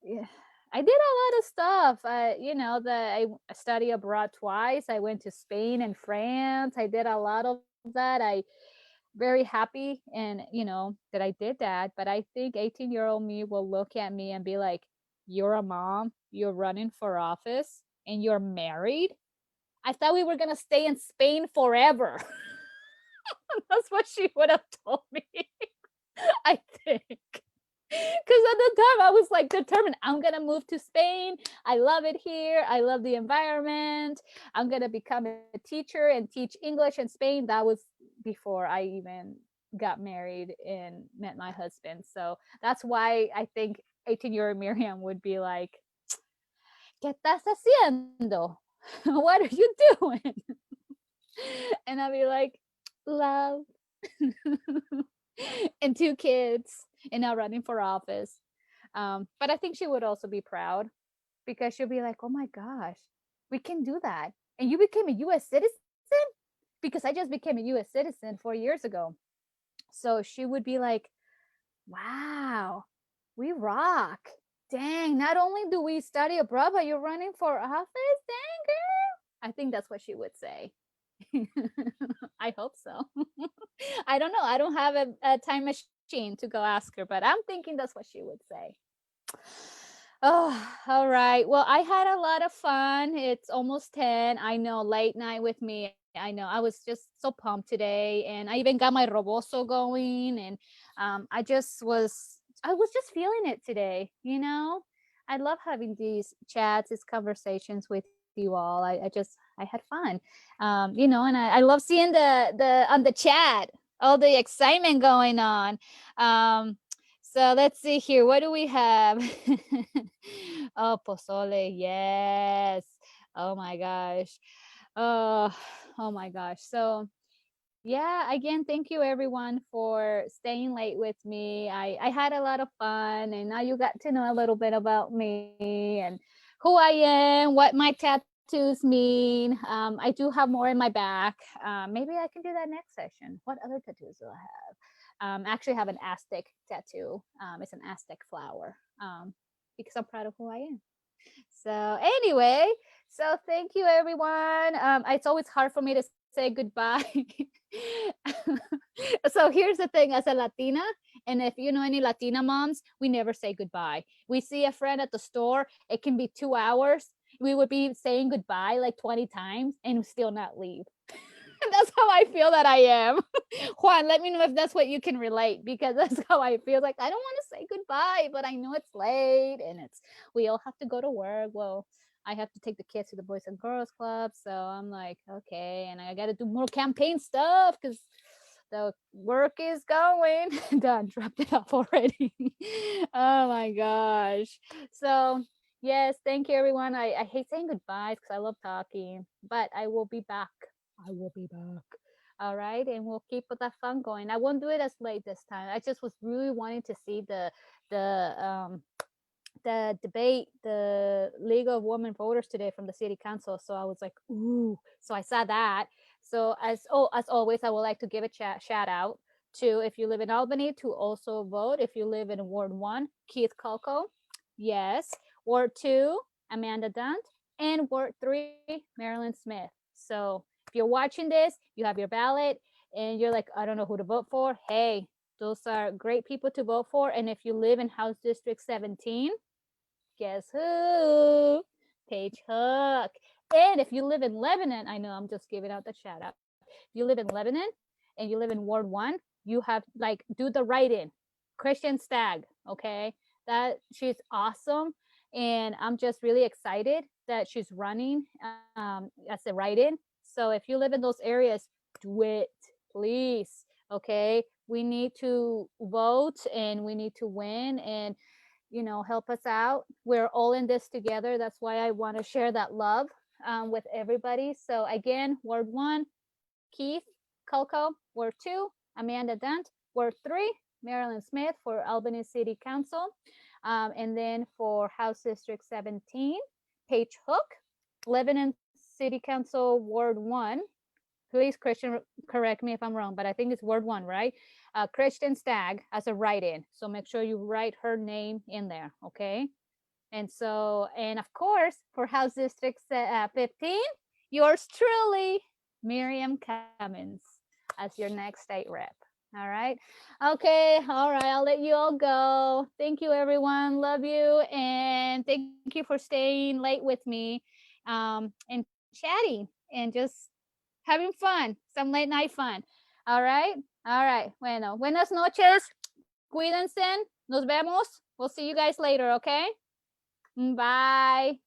yeah, I did a lot of stuff. I studied abroad twice. I went to Spain and France. I did a lot of that. I very happy and that I did that. But I think 18-year-old me will look at me and be like, you're a mom, you're running for office, and you're married. I thought we were gonna stay in Spain forever. That's what she would have told me. I think. Because at the time I was like determined, I'm gonna move to Spain. I love it here. I love the environment. I'm gonna become a teacher and teach English in Spain. That was before I even got married and met my husband. So that's why I think 18-year-old Miriam would be like, ¿Qué estás haciendo? What are you doing? And I'd be like, love. And 2 kids and now running for office. But I think she would also be proud because she'll be like, oh my gosh, we can do that. And you became a US citizen? Because I just became a US citizen 4 years ago. So she would be like, wow, we rock. Dang, not only do we study abroad, but you're running for office? Dang, girl. I think that's what she would say. I hope so. I don't know. I don't have a time machine to go ask her, but I'm thinking that's what she would say. Oh, all right. Well, I had a lot of fun. It's almost 10. I know, late night with me. I know. I was just so pumped today, and I even got my roboso going, and I was just feeling it today. I love having these chats, these conversations with you all. I had fun. And I love seeing the on the chat all the excitement going on. So let's see here. What do we have? Oh, pozole. Yes. Oh my gosh. Oh, oh my gosh. So yeah, again, thank you everyone for staying late with me. I had a lot of fun, and now you got to know a little bit about me and who I am, what my tattoos mean. I do have more in my back. Maybe I can do that next session. What other tattoos do I have? I actually have an Aztec tattoo. It's an Aztec flower, because I'm proud of who I am. So anyway, so thank you everyone. It's always hard for me to say goodbye. So here's the thing, as a Latina, and if you know any Latina moms, we never say goodbye. We see a friend at the store, it can be 2 hours. We would be saying goodbye like 20 times and still not leave. That's how I feel that I am. Juan, let me know if that's what you can relate, because that's how I feel. Like, I don't want to say goodbye, but I know it's late and we all have to go to work. Well, I have to take the kids to the Boys and Girls Club. So I'm like, okay. And I got to do more campaign stuff because the work is going. Done, dropped it off already. Oh my gosh. So yes, thank you everyone. I hate saying goodbyes because I love talking, but I will be back. I will be back. All right, and we'll keep that fun going. I won't do it as late this time. I just was really wanting to see the debate, the League of Women Voters today from the City Council. So I was like, ooh. So I saw that. So as always, I would like to give a shout out to, if you live in Albany, to also vote. If you live in Ward 1, Keith Coco, yes. Ward 2, Amanda Dunt, and Ward 3, Marilyn Smith. So if you're watching this, you have your ballot, and you're like, I don't know who to vote for. Hey, those are great people to vote for. And if you live in House District 17, guess who? Page Hook. And if you live in Lebanon, I know I'm just giving out the shout out. If you live in Lebanon and you live in Ward 1, you have like do the write-in. Christian Stag, okay? That she's awesome. And I'm just really excited that she's running as a write-in. So if you live in those areas, do it, please. Okay. We need to vote and we need to win and help us out. We're all in this together. That's why I want to share that love with everybody. So again, Ward 1, Keith Coco. Ward 2, Amanda Dent. Ward 3, Marilyn Smith for Albany City Council. And then for House District 17, Paige Hook. Lebanon City Council, Ward 1. Please, Christian, correct me if I'm wrong, but I think it's Ward 1, right? Christian Stagg as a write-in. So make sure you write her name in there, okay? And of course, for House District 15, yours truly, Miriam Cummins, as your next state rep. All right. Okay. All right. I'll let you all go. Thank you, everyone. Love you. And thank you for staying late with me and chatting and just having fun, some late night fun. All right. All right. Bueno, buenas noches. Cuídense. Nos vemos. We'll see you guys later. Okay. Bye.